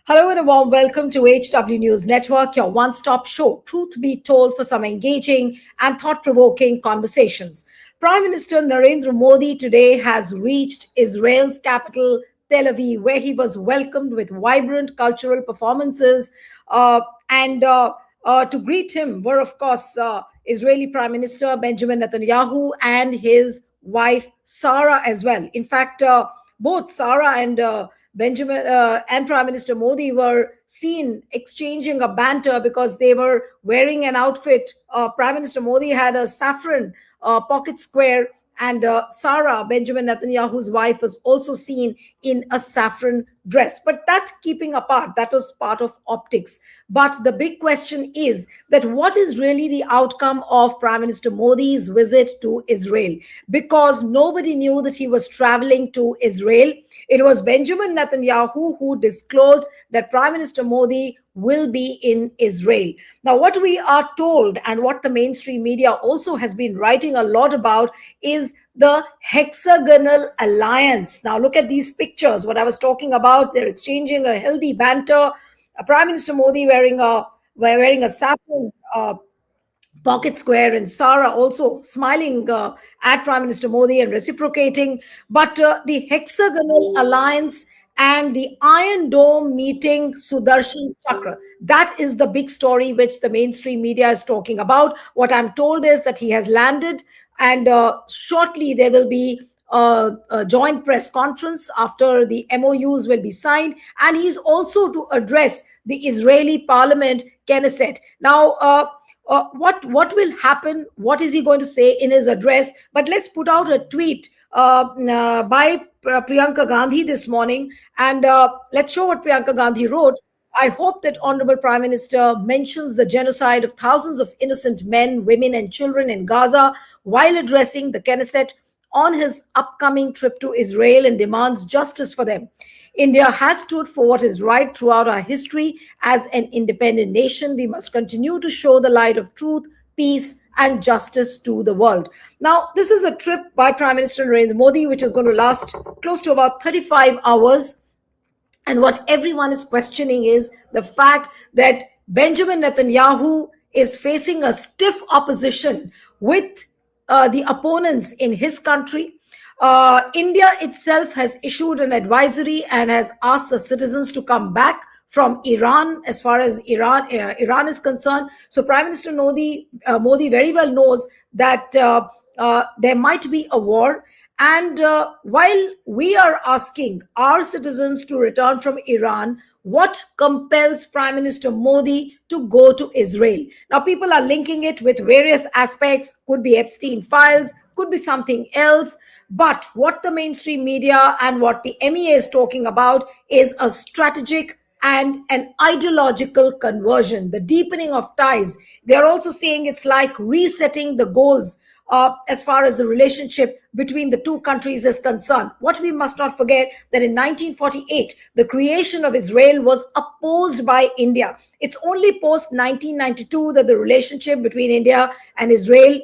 Hello and a warm welcome to HW News Network, your one stop show, truth be told, for some engaging and thought provoking conversations. Prime Minister Narendra Modi today has reached Israel's capital, Tel Aviv, where he was welcomed with vibrant cultural performances. And to greet him were, of course, Israeli Prime Minister Benjamin Netanyahu and his wife Sarah as well. In fact, both Sarah and Benjamin and Prime Minister Modi were seen exchanging a banter because they were wearing an outfit. Prime Minister Modi had a saffron pocket square, and Sarah, Benjamin Netanyahu's wife, was also seen in a saffron dress. But that keeping apart, that was part of optics. But the big question is that what is really the outcome of Prime Minister Modi's visit to Israel? Because nobody knew that he was traveling to Israel. It was Benjamin Netanyahu who disclosed that Prime Minister Modi will be in Israel. Now, what we are told and what the mainstream media also has been writing a lot about is the hexagonal alliance. Now, look at these pictures, what I was talking about. They're exchanging a healthy banter. Prime Minister Modi wearing a saffron pocket square, and Sarah also smiling at Prime Minister Modi and reciprocating. But the hexagonal alliance and the Iron Dome meeting Sudarshan Chakra, that is the big story which the mainstream media is talking about. What I'm told is that he has landed, and shortly there will be a joint press conference after the MOUs will be signed, and he's also to address the Israeli parliament, Knesset. Now, what will happen? What is he going to say in his address? But let's put out a tweet by Priyanka Gandhi this morning, and let's show what Priyanka Gandhi wrote. I hope that Honorable Prime Minister mentions the genocide of thousands of innocent men, women, and children in Gaza while addressing the Knesset on his upcoming trip to Israel, and demands justice for them. India has stood for what is right throughout our history. As an independent nation, we must continue to show the light of truth, peace, and justice to the world. Now, this is a trip by Prime Minister Narendra Modi, which is going to last close to about 35 hours. And what everyone is questioning is the fact that Benjamin Netanyahu is facing a stiff opposition with the opponents in his country. India itself has issued an advisory and has asked the citizens to come back from Iran as far as Iran is concerned. So Prime Minister Modi very well knows that there might be a war. And while we are asking our citizens to return from Iran, what compels Prime Minister Modi to go to Israel? Now, people are linking it with various aspects. Could be Epstein files, could be something else. But what the mainstream media and what the MEA is talking about is a strategic and an ideological conversion, the deepening of ties. They're also saying it's like resetting the goals as far as the relationship between the two countries is concerned. What we must not forget that in 1948, the creation of Israel was opposed by India. It's only post 1992 that the relationship between India and Israel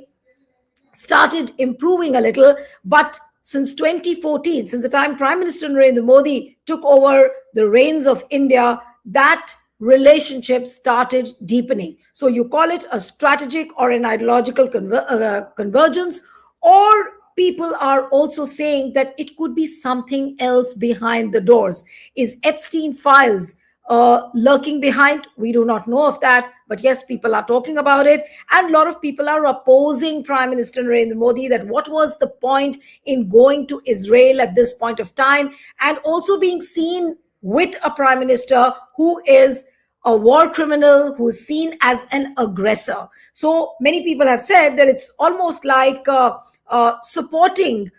started improving a little. But since 2014, since the time Prime Minister Narendra Modi took over the reins of India, that relationship started deepening. So you call it a strategic or an ideological convergence, or people are also saying that it could be something else behind the doors. Is Epstein files lurking behind? We do not know of that. But yes, people are talking about it. And a lot of people are opposing Prime Minister Narendra Modi, that what was the point in going to Israel at this point of time, and also being seen with a prime minister who is a war criminal, who is seen as an aggressor. So many people have said that it's almost like supporting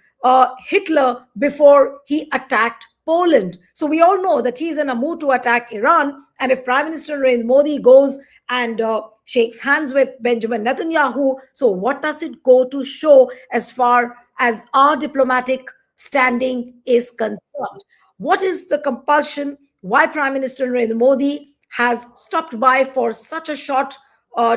Hitler before he attacked Poland. So we all know that he's in a mood to attack Iran. And if Prime Minister Narendra Modi goes and shakes hands with Benjamin Netanyahu, so what does it go to show as far as our diplomatic standing is concerned? What is the compulsion? Why Prime Minister Narendra Modi has stopped by for such a short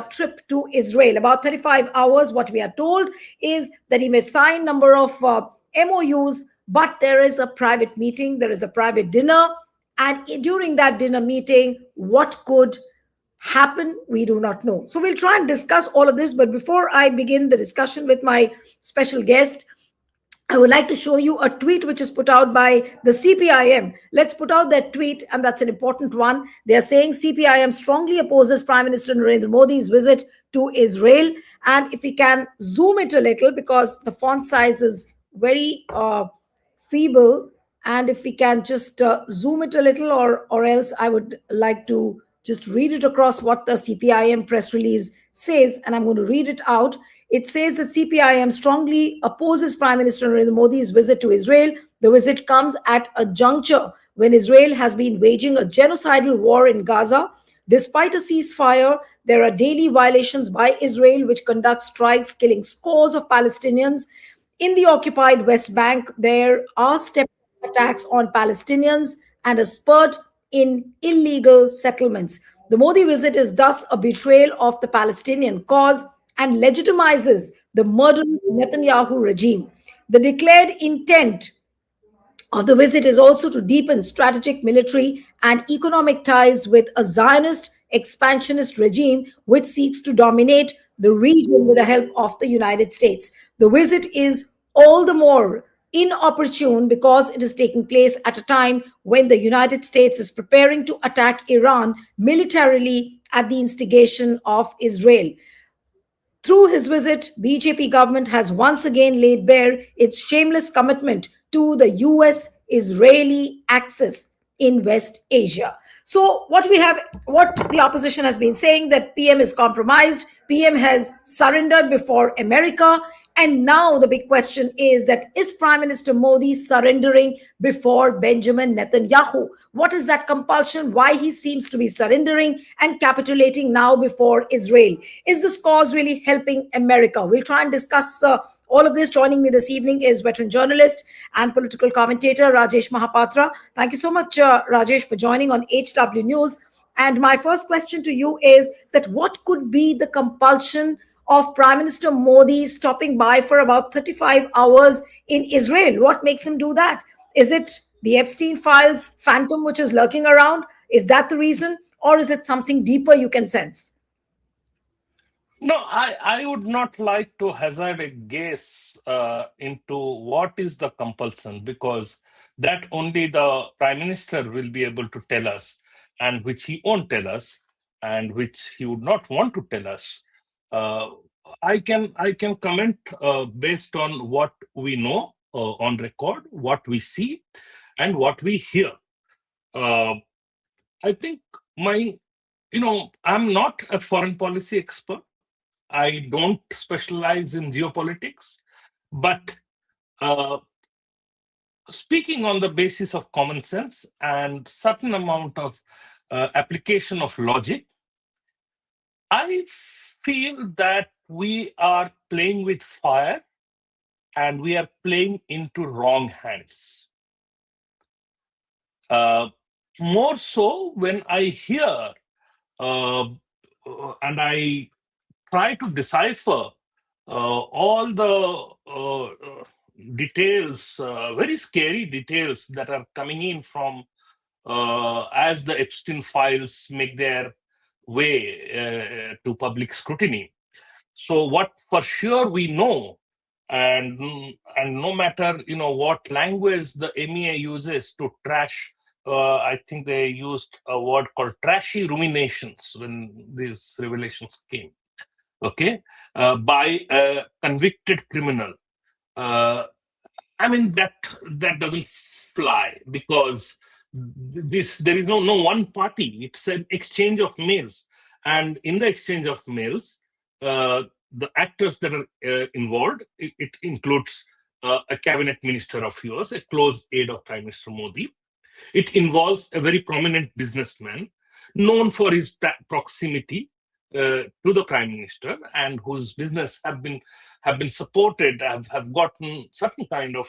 trip to Israel? About 35 hours. What we are told is that he may sign number of MOUs, but there is a private meeting, there is a private dinner, And during that dinner meeting, what could happen? We do not know. So we'll try and discuss all of this. But before I begin the discussion with my special guest, I would like to show you a tweet which is put out by the CPIM. Let's put out that tweet, and that's an important one. They are saying CPIM strongly opposes Prime Minister Narendra Modi's visit to Israel. And if we can zoom it a little, because the font size is very feeble, and if we can just zoom it a little, or else I would like to just read it across what the CPIM press release says, and I'm going to read it out. It says that CPIM strongly opposes Prime Minister Narendra Modi's visit to Israel. The visit comes at a juncture when Israel has been waging a genocidal war in Gaza. Despite a ceasefire, there are daily violations by Israel, which conducts strikes, killing scores of Palestinians. In the occupied West Bank, there are step attacks on Palestinians and a spurt in illegal settlements. The Modi visit is thus a betrayal of the Palestinian cause and legitimizes the murderous Netanyahu regime. The declared intent of the visit is also to deepen strategic military and economic ties with a Zionist expansionist regime which seeks to dominate the region with the help of the United States. The visit is all the more inopportune because it is taking place at a time when the United States is preparing to attack Iran militarily at the instigation of Israel. Through his visit, BJP government has once again laid bare its shameless commitment to the US Israeli axis in West Asia. So what the opposition has been saying, that PM is compromised, PM has surrendered before America, and now the big question is Prime Minister Modi surrendering before Benjamin Netanyahu? What is that compulsion? Why he seems to be surrendering and capitulating now before Israel? Is this cause really helping America? We'll try and discuss all of this. Joining me this evening is veteran journalist and political commentator Rajesh Mahapatra. Thank you so much, Rajesh, for joining on HW News. And my first question to you is that what could be the compulsion of Prime Minister Modi stopping by for about 35 hours in Israel? What makes him do that? Is it the Epstein files phantom which is lurking around? Is that the reason? Or is it something deeper you can sense? No, I would not like to hazard a guess into what is the compulsion, because that only the Prime Minister will be able to tell us, and which he won't tell us, and which he would not want to tell us. Uh, I can comment based on what we know on record, what we see, and what we hear. Uh, I think my, I'm not a foreign policy expert. I don't specialize in geopolitics, but uh, speaking on the basis of common sense and certain amount of application of logic, I feel that we are playing with fire and we are playing into wrong hands. Uh, More so when I hear and I try to decipher all the details, very scary details that are coming in from as the Epstein files make their way to public scrutiny. So what for sure we know, and no matter what language the MEA uses to trash, I think they used a word called trashy ruminations when these revelations came. Okay, by a convicted criminal. Uh, I mean that doesn't fly, because this there is no one party. It's an exchange of mails, and in the exchange of mails, the actors that are involved, it includes a cabinet minister of yours, a close aide of Prime Minister Modi. It involves a very prominent businessman known for his proximity to the prime minister, and whose business have been supported, have gotten certain kind of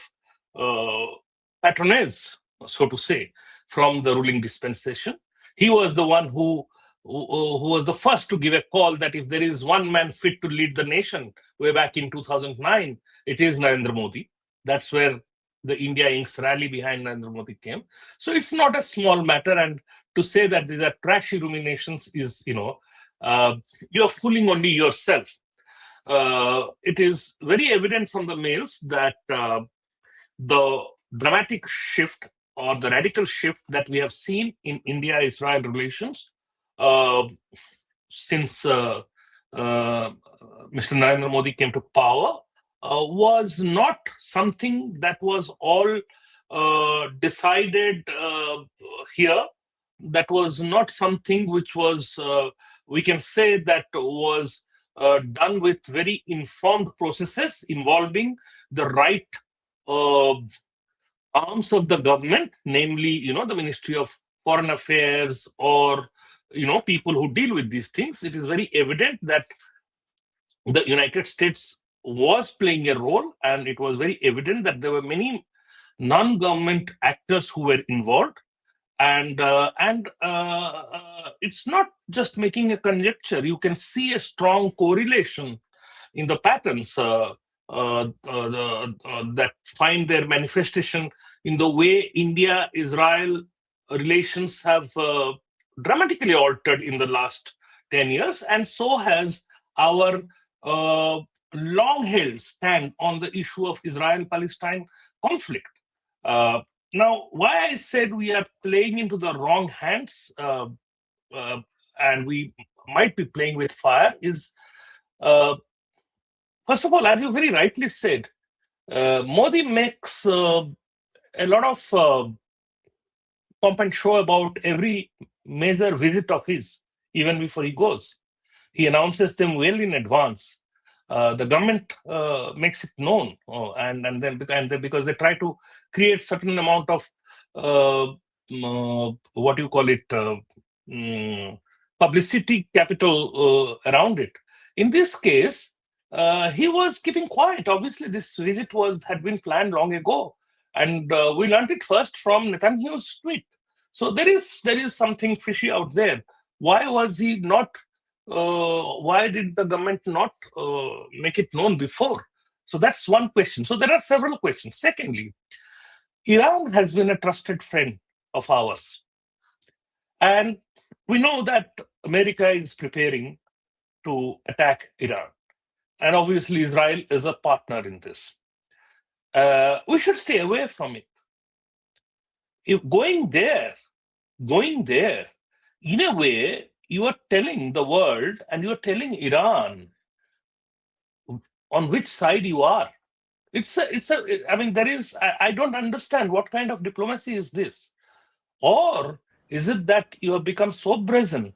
patronage, so to say, from the ruling dispensation. He was the one who was the first to give a call that if there is one man fit to lead the nation way back in 2009, it is Narendra Modi. That's where the India Inc.'s rally behind Narendra Modi came. So it's not a small matter, and to say that these are trashy ruminations is, you're fooling only yourself. It is very evident from the mails that the dramatic shift or the radical shift that we have seen in India-Israel relations uh, since Mr. Narendra Modi came to power was not something that was all decided here. That was not something which was, we can say, that was done with very informed processes involving the right uh, arms of the government, namely, the Ministry of Foreign Affairs, or people who deal with these things. It is very evident that the United States was playing a role, and it was very evident that there were many non-government actors who were involved. And it's not just making a conjecture. You can see a strong correlation in the patterns that find their manifestation in the way India-Israel relations have dramatically altered in the last 10 years, and so has our long-held stand on the issue of Israel-Palestine conflict. Now, why I said we are playing into the wrong hands, and we might be playing with fire, is first of all, as you very rightly said, Modi makes a lot of pomp and show about every major visit of his, even before he goes. He announces them well in advance. The government makes it known, and then because they try to create certain amount of what you call it, publicity capital around it. In this case, he was keeping quiet. Obviously, this visit had been planned long ago, and we learned it first from Netanyahu's tweet. So there is something fishy out there. Why was he not? Why did the government not make it known before? So that's one question. So there are several questions. Secondly, Iran has been a trusted friend of ours, and we know that America is preparing to attack Iran. And obviously, Israel is a partner in this. We should stay away from it. If going there, in a way, you are telling the world and you are telling Iran on which side you are. I mean, I don't understand what kind of diplomacy is this. Or is it that you have become so brazen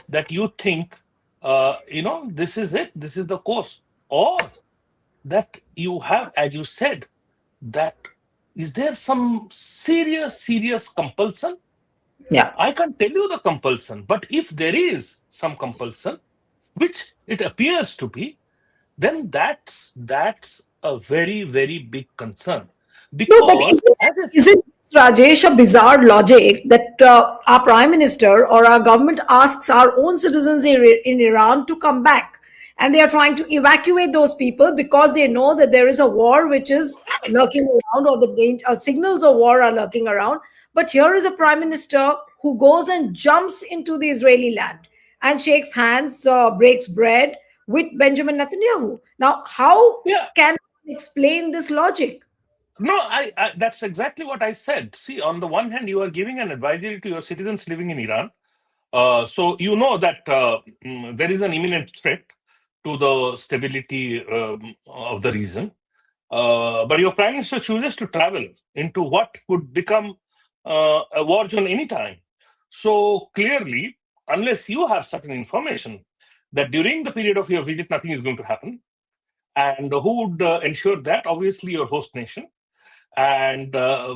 that you think, this is it, this is the course? Or that you have, as you said, that is there some serious compulsion? Yeah. I can't tell you the compulsion, but if there is some compulsion, which it appears to be, then that's a very big concern. No, but Because as I isn't Rajesh a bizarre logic that our prime minister or our government asks our own citizens in Iran to come back, and they are trying to evacuate those people because they know that there is a war which is lurking around, or the signals of war are lurking around. But here is a prime minister who goes and jumps into the Israeli land and shakes hands, breaks bread with Benjamin Netanyahu. Now, how yeah, can one explain this logic? no, that's exactly what I said. See, on the one hand, you are giving an advisory to your citizens living in Iran. So you know that there is an imminent threat to the stability of the region. But your prime minister chooses to travel into what could become a war zone anytime. So clearly, unless you have certain information that during the period of your visit nothing is going to happen, and who would ensure that? Obviously, your host nation. And I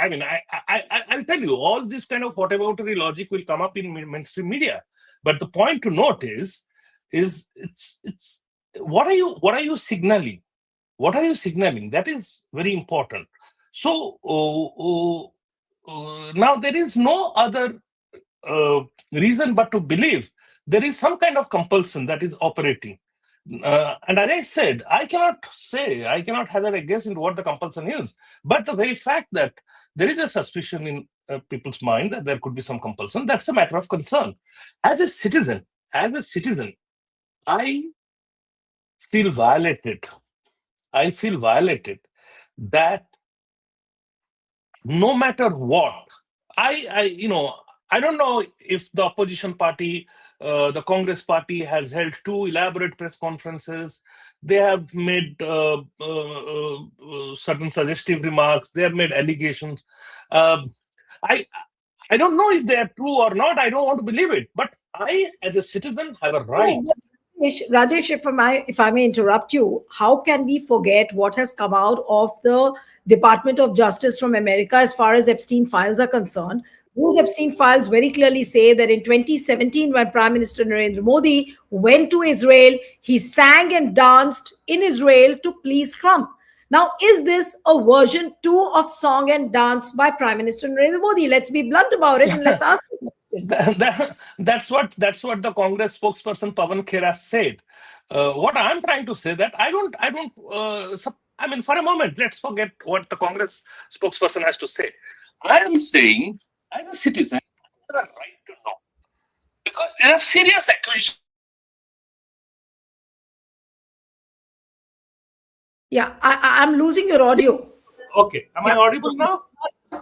mean, I'll tell you, all this kind of whataboutery logic will come up in mainstream media. But the point to note is it's what are you signaling? What are you signaling? That is very important. So now there is no other reason but to believe there is some kind of compulsion that is operating. And as I said, I cannot hazard a guess into what the compulsion is. But the very fact that there is a suspicion in people's mind that there could be some compulsion, that's a matter of concern. As a citizen, I feel violated. I feel violated that no matter what, I don't know if the opposition party, the Congress party, has held two elaborate press conferences. They have made certain suggestive remarks. They have made allegations. Um I I don't know if they are true or not. I don't want to believe it, but I, as a citizen, have a Right. right. But Rajesh, if I may interrupt you, how can we forget what has come out of the Department of Justice from America as far as Epstein files are concerned? Those Epstein files very clearly say that in 2017, when Prime Minister Narendra Modi went to Israel, he sang and danced in Israel to please Trump. Now, is this a version two of song and dance by Prime Minister Narendra Modi? Let's be blunt about it and let's ask this question. That's what the Congress spokesperson Pavan Khera said. What I'm trying to say that I don't. I mean, for a moment, let's forget what the Congress spokesperson has to say. I am saying, as a citizen, I have a right to know because there are serious accusations. Yeah, I'm losing your audio. Okay, am I Yeah. audible now?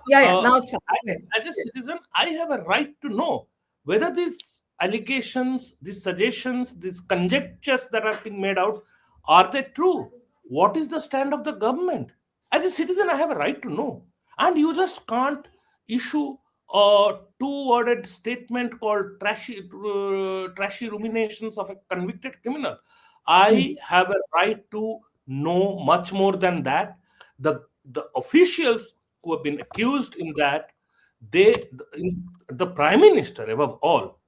Yeah. Uh, Now it's fine. Okay. as a citizen, I have a right to know whether these allegations, these suggestions, these conjectures that are being made out, are they true? What is the stand of the government? As a citizen, I have a right to know. And you just can't issue a two-worded statement called trashy ruminations of a convicted criminal. I have a right to know much more than that. The officials who have been accused in that, the prime minister above all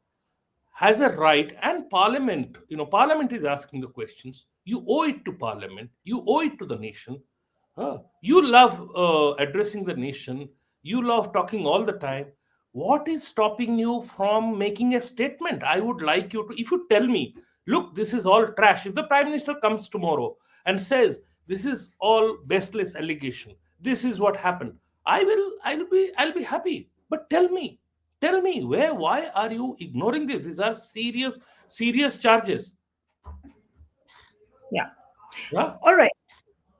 has a right, and parliament is asking the questions. You owe it to parliament, you owe it to the nation. You love addressing the nation, you love talking all the time. What is stopping you from making a statement? I would like you to, if you tell me, look, this is all trash. If the prime minister comes tomorrow and says this is all baseless allegation, this is what happened, I'll be happy. But tell me why are you ignoring this? These are serious charges. Yeah. Yeah. All right.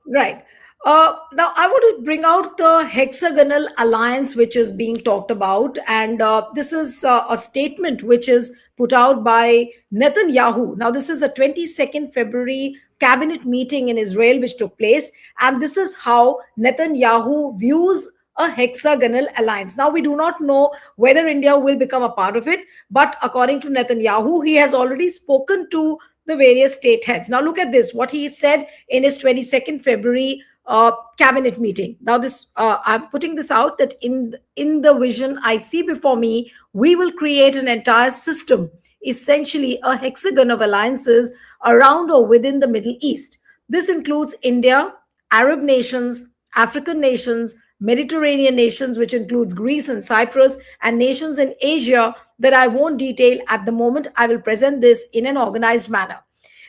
Right. Now, I want to bring out the hexagonal alliance, which is being talked about. And this is a statement which is put out by Netanyahu. Now, this is a 22nd February cabinet meeting in Israel, which took place. And this is how Netanyahu views a hexagonal alliance. Now, we do not know whether India will become a part of it. But according to Netanyahu, he has already spoken to the various state heads. Now, look at this, what he said in his 22nd February cabinet meeting. Now, this I'm putting this out that in the vision I see before me, we will create an entire system, essentially a hexagon of alliances around or within the Middle East. This includes India, Arab nations, African nations, Mediterranean nations, which includes Greece and Cyprus, and nations in Asia that I won't detail at the moment. I will present this in an organized manner.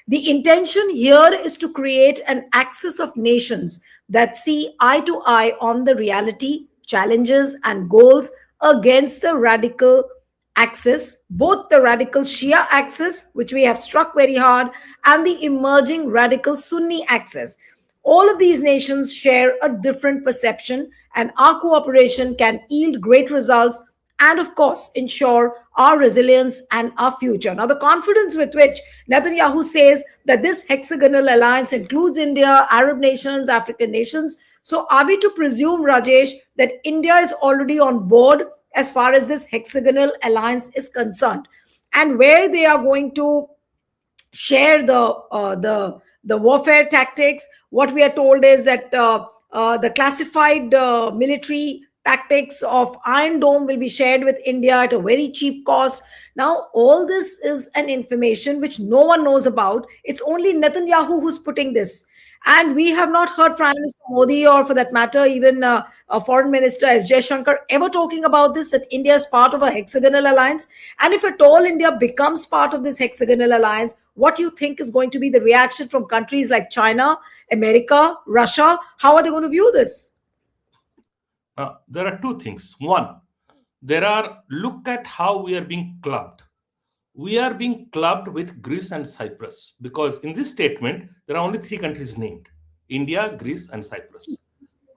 The intention here is to create an axis of nations that see eye to eye on the reality, challenges, and goals against the radical axis, both the radical Shia axis, which we have struck very hard, and the emerging radical Sunni axis. All of these nations share a different perception, and our cooperation can yield great results and, of course, ensure our resilience and our future. Now, the confidence with which Netanyahu says that this hexagonal alliance includes India, Arab nations, African nations. So, are we to presume, Rajesh, that India is already on board as far as this hexagonal alliance is concerned? And where they are going to share the warfare tactics. What we are told is that the classified military tactics of Iron Dome will be shared with India at a very cheap cost. Now, all this is an information which no one knows about. It's only Netanyahu who's putting this. And we have not heard Prime Minister Modi, or for that matter, even a foreign minister as Jaishankar, ever talking about this, that India is part of a hexagonal alliance? And if at all India becomes part of this hexagonal alliance, what do you think is going to be the reaction from countries like China, America, Russia? How are they going to view this? There are two things. One, look at how we are being clubbed. We are being clubbed with Greece and Cyprus, because in this statement, there are only three countries named: India, Greece, and Cyprus.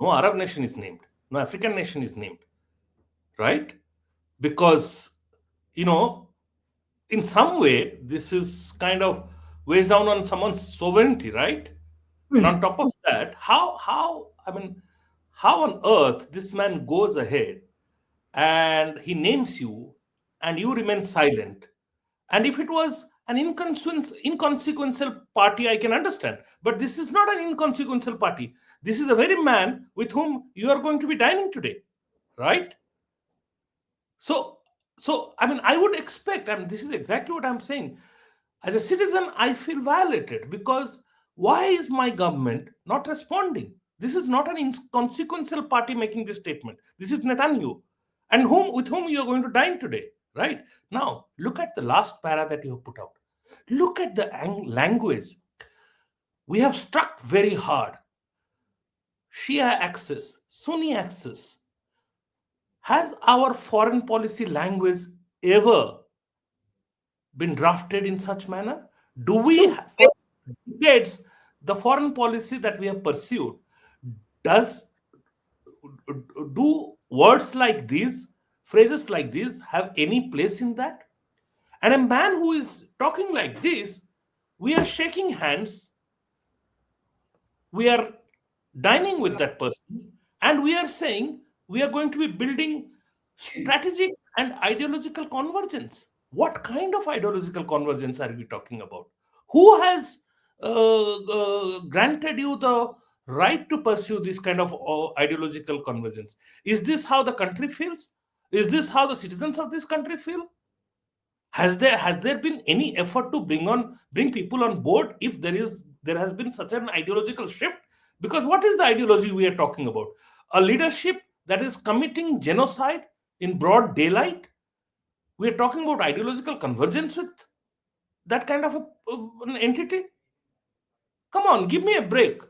No Arab nation is named. No African nation is named. Right? Because, you know, in some way, this is kind of weighs down on someone's sovereignty, right? And on top of that, how on earth this man goes ahead and he names you and you remain silent? And if it was an inconsequential party, I can understand. But this is not an inconsequential party. This is the very man with whom you are going to be dining today, right? So I would expect, this is exactly what I'm saying. As a citizen, I feel violated, because why is my government not responding? This is not an inconsequential party making this statement. This is Netanyahu, and with whom you are going to dine today, right? Now, look at the last para that you have put out. Look at the language. We have struck very hard. Shia axis, Sunni axis. Has our foreign policy language ever been drafted in such manner? Do we, for decades, the foreign policy that we have pursued, do words like these, phrases like these, have any place in that? And a man who is talking like this, we are shaking hands, we are dining with that person, and we are saying we are going to be building strategic and ideological convergence. What kind of ideological convergence are we talking about? Who has granted you the right to pursue this kind of ideological convergence? Is this how the country feels? Is this how the citizens of this country feel? Has there been any effort to bring people on board if there has been such an ideological shift? Because what is the ideology we are talking about? A leadership that is committing genocide in broad daylight? We are talking about ideological convergence with that kind of an entity? Come on, give me a break.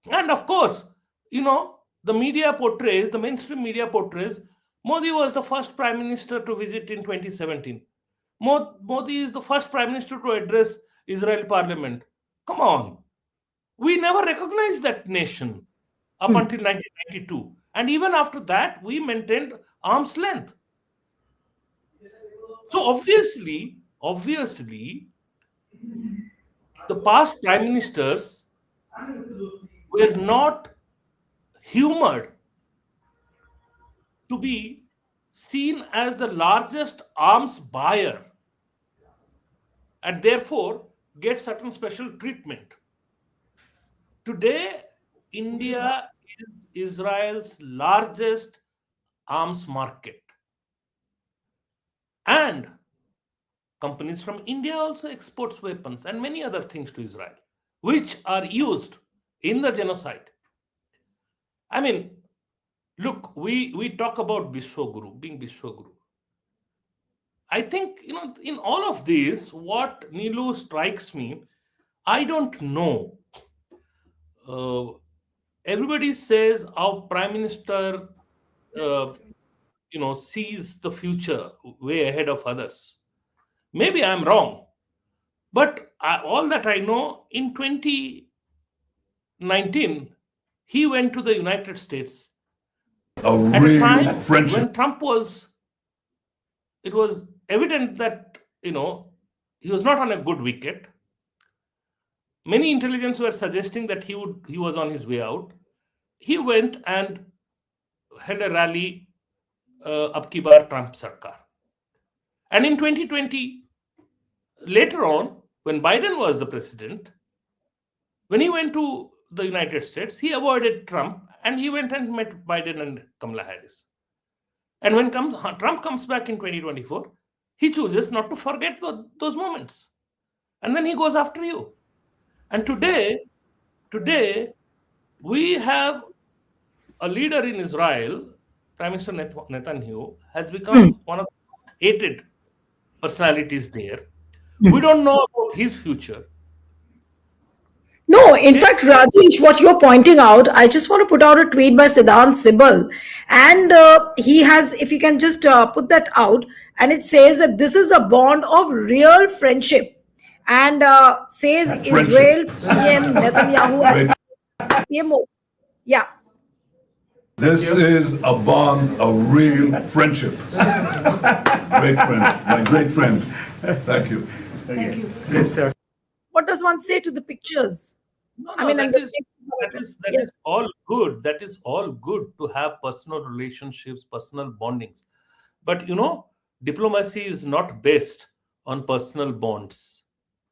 And of course, the mainstream media portrays Modi was the first prime minister to visit in 2017. Modi is the first prime minister to address Israel parliament. Come on. We never recognized that nation up until 1992. And even after that, we maintained arm's length. So obviously, the past prime ministers were not humored to be seen as the largest arms buyer and therefore get certain special treatment. Today, India is Israel's largest arms market. And companies from India also exports weapons and many other things to Israel, which are used in the genocide. Look, we talk about Vishwaguru, being Vishwaguru. I think, in all of this, what Nilu strikes me, I don't know. Everybody says our prime minister, sees the future way ahead of others. Maybe I'm wrong, but all that I know, in 2019, he went to the United States at a time when it was evident that, he was not on a good wicket. Many intelligence were suggesting that he was on his way out. He went and held a rally, Ab Ki Baar Trump Sarkar. And in 2020, later on, when Biden was the president, when he went to the United States, he avoided Trump and he went and met Biden and Kamala Harris. And when Trump comes back in 2024, he chooses not to forget those moments. And then he goes after you. And today, We have a leader in Israel, Prime Minister Netanyahu, has Hmm. become one of the most hated personalities there. We don't know about his future. No, in Okay. fact, Rajesh, what you're pointing out, I just want to put out a tweet by Siddhant Sibal. And he has, if you can just put that out, and it says that this is a bond of real friendship. And says Friendship. Israel PM Netanyahu Great. as PMO. Yeah. This is a bond of real friendship. Great friend, my great friend. Thank you. Yes, sir. What does one say to the pictures? No, I no, mean, that is understand. that Yes. is all good. That is all good to have personal relationships, personal bondings. But diplomacy is not based on personal bonds.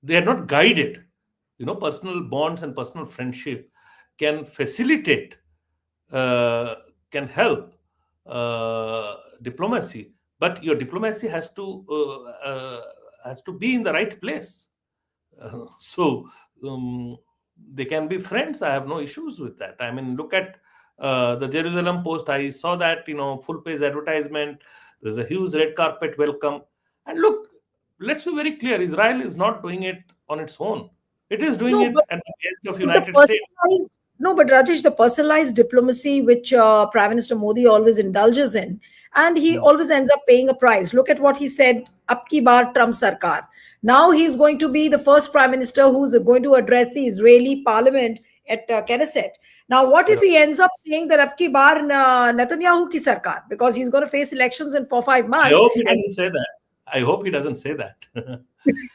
They are not guided. Personal bonds and personal friendship can facilitate, uh, can help diplomacy. But your diplomacy has to be in the right place. So they can be friends. I have no issues with that. I mean, look at the Jerusalem Post. I saw that full page advertisement. There's a huge red carpet welcome. And look, let's be very clear. Israel is not doing it on its own. It is doing No, it but at the behest of the United States. personalized, no, but Rajesh, the personalized diplomacy which Prime Minister Modi always indulges in, and he Hmm. always ends up paying a price. Look at what he said, "Ab ki baar Trump sarkar." Now he's going to be the first prime minister who's going to address the Israeli parliament at Knesset. Now, what if Yeah. he ends up saying that "Ab ki baar Netanyahu ki sarkar," because he's going to face elections in 4 5 I months, hope he and doesn't say that. I hope he doesn't say that.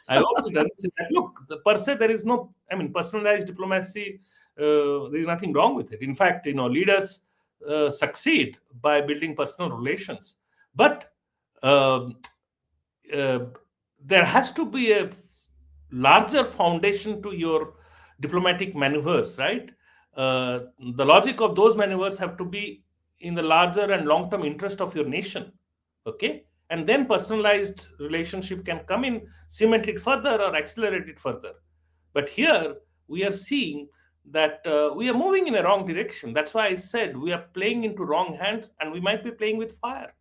I hope he doesn't say that. Look, per se, there is no, I mean, personalized diplomacy, there is nothing wrong with it. In fact, leaders succeed by building personal relations. But um, uh, there has to be a larger foundation to your diplomatic maneuvers, right? The logic of those maneuvers have to be in the larger and long-term interest of your nation, okay? And then personalized relationship can come in, cement it further or accelerate it further. But here we are seeing that we are moving in a wrong direction. That's why I said we are playing into wrong hands and we might be playing with fire.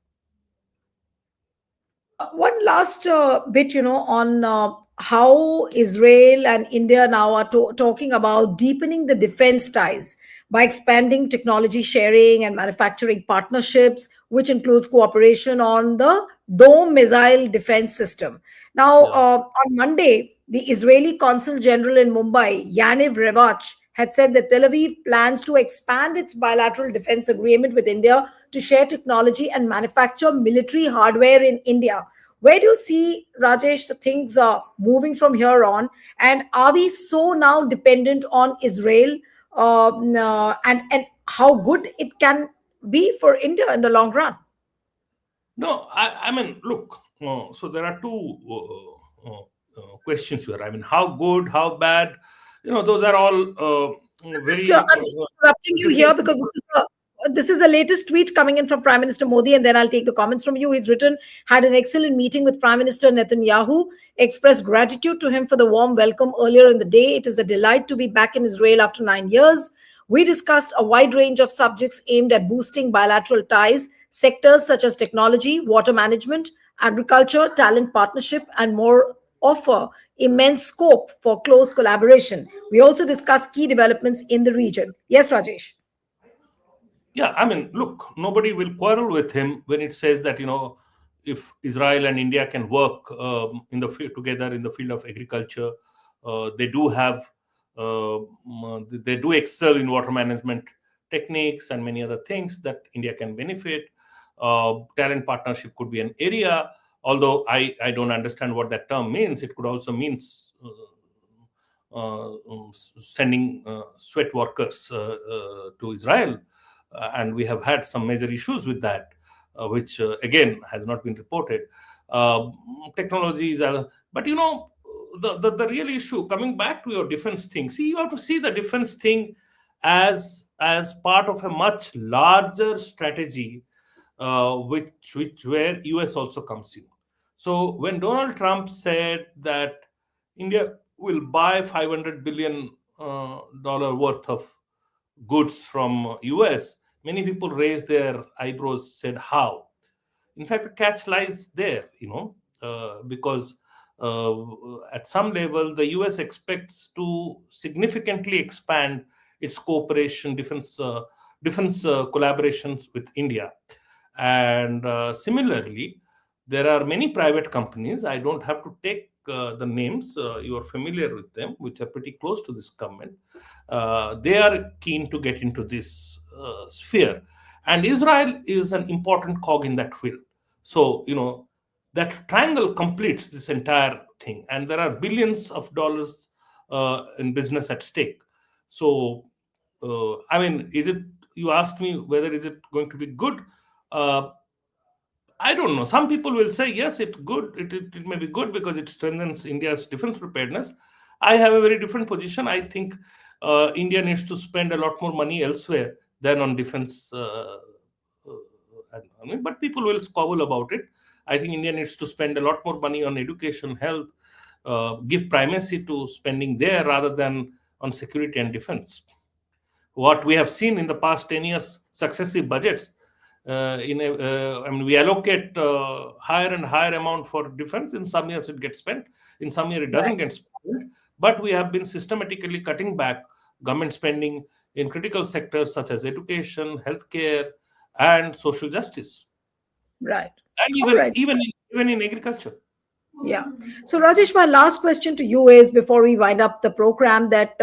One last bit, on how Israel and India now are talking about deepening the defense ties by expanding technology sharing and manufacturing partnerships, which includes cooperation on the Dome missile defense system. Now, Yeah. on Monday, the Israeli Consul General in Mumbai, Yaniv Revach, had said that Tel Aviv plans to expand its bilateral defense agreement with India to share technology and manufacture military hardware in India. Where do you see, Rajesh, things moving from here on? And are we so now dependent on Israel, and how good it can be for India in the long run? No, I mean, look, so there are two questions here. I mean, how good, how bad, those are all very I'm just interrupting you here different. because this is a latest tweet coming in from Prime Minister Modi, and then I'll take the comments from you. He's written, had an excellent meeting with Prime Minister Netanyahu, expressed gratitude to him for the warm welcome earlier in the day. It is a delight to be back in Israel after 9 years. We discussed a wide range of subjects aimed at boosting bilateral ties, sectors such as technology, water management, agriculture, talent partnership, and more offer immense scope for close collaboration. We also discussed key developments in the region. Yes, Rajesh. Yeah, I mean, look, nobody will quarrel with him when it says that, if Israel and India can work together in the field of agriculture, they do have, they do excel in water management techniques and many other things that India can benefit. Talent partnership could be an area, although I don't understand what that term means. It could also mean sending sweat workers to Israel, and we have had some major issues with that, which again has not been reported. Uh, Technologies are, but the real issue, coming back to your defense thing. See, you have to see the defense thing as part of a much larger strategy, which where US also comes in. So when Donald Trump said that India will buy $500 billion worth of goods from US, many people raised their eyebrows, said, how? In fact, the catch lies there, because at some level, the US expects to significantly expand its cooperation, defense collaborations with India. And similarly, there are many private companies. I don't have to take the names, you are familiar with them, which are pretty close to this government. They are keen to get into this sphere. And Israel is an important cog in that wheel. So, that triangle completes this entire thing. And there are billions of dollars in business at stake. So, you asked me whether is it going to be good? I don't know. Some people will say, yes, it may be good because it strengthens India's defense preparedness. I have a very different position. I think India needs to spend a lot more money elsewhere than on defense. But people will squabble about it. I think India needs to spend a lot more money on education, health, give primacy to spending there rather than on security and defense. What we have seen in the past 10 years, successive budgets, we allocate higher and higher amount for defense. In some years it gets spent, in some years it doesn't get spent. But we have been systematically cutting back government spending in critical sectors such as education, healthcare, and social justice. Right. And even in agriculture. Yeah. So, Rajesh, my last question to you is, before we wind up the program, that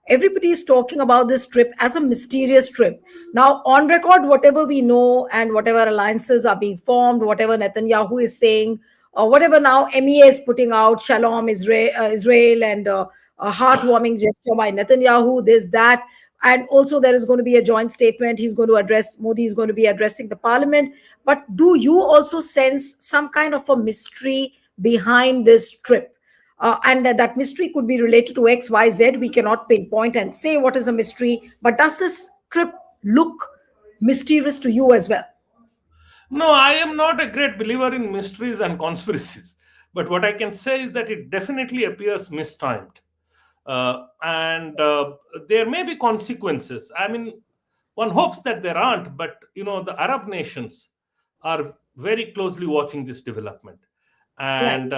everybody is talking about this trip as a mysterious trip. Now, on record, whatever we know and whatever alliances are being formed, whatever Netanyahu is saying, whatever now MEA is putting out, Shalom, Israel, and a heartwarming gesture by Netanyahu, this, that. And also there is going to be a joint statement. Modi is going to be addressing the parliament. But do you also sense some kind of a mystery behind this trip? And that mystery could be related to X, Y, Z. We cannot pinpoint and say what is a mystery. But does this trip look mysterious to you as well? No, I am not a great believer in mysteries and conspiracies. But what I can say is that it definitely appears mistimed. And there may be consequences. One hopes that there aren't, but the Arab nations are very closely watching this development. And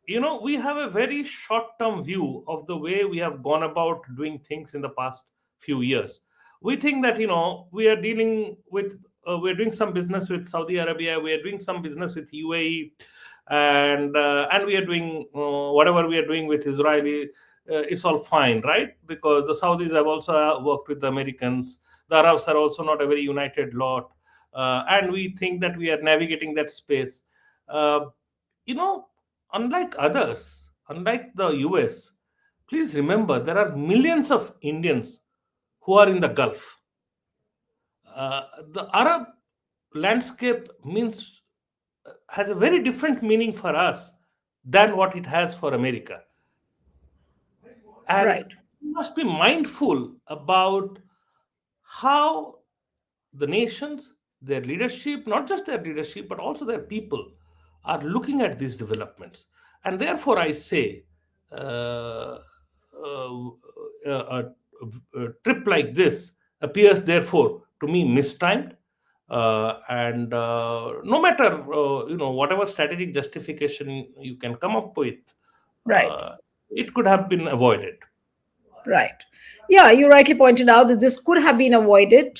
we have a very short-term view of the way we have gone about doing things in the past few years. We think that we are dealing with we're doing some business with Saudi Arabia, we are doing some business with UAE, and we are doing whatever we are doing with Israeli. It's all fine, right? Because the Saudis have also worked with the Americans. The Arabs are also not a very united lot. And we think that we are navigating that space. Unlike others, unlike the US, please remember there are millions of Indians who are in the Gulf. The Arab landscape has a very different meaning for us than what it has for America. And we must be mindful about how the nations, their leadership, not just their leadership, but also their people, are looking at these developments. And therefore, I say a trip like this appears, therefore, to me mistimed. And no matter, whatever strategic justification you can come up with, it could have been avoided. Right. Yeah, you rightly pointed out that this could have been avoided.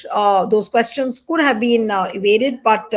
Those questions could have been evaded. But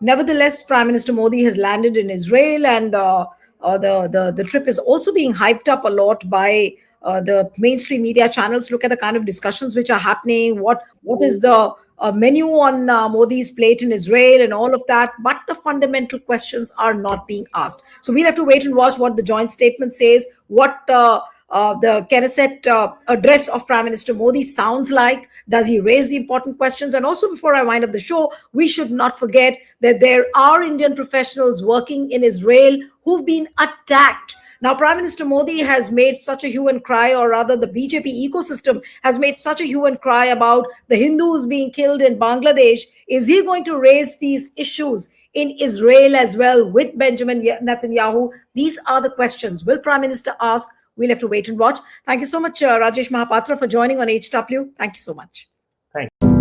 nevertheless, Prime Minister Modi has landed in Israel, and the trip is also being hyped up a lot by the mainstream media channels. Look at the kind of discussions which are happening. What is the menu on Modi's plate in Israel and all of that? But the fundamental questions are not being asked. So we'll have to wait and watch what the joint statement says, what the Knesset address of Prime Minister Modi sounds like. Does he raise the important questions? And also, before I wind up the show, we should not forget that there are Indian professionals working in Israel who've been attacked. Now, Prime Minister Modi has made such a hue and cry, or rather the BJP ecosystem has made such a hue and cry about the Hindus being killed in Bangladesh. Is he going to raise these issues in Israel as well with Benjamin Netanyahu? These are the questions. Will Prime Minister ask? We'll have to wait and watch. Thank you so much, Rajesh Mahapatra, for joining on HW. Thank you so much. Thank you.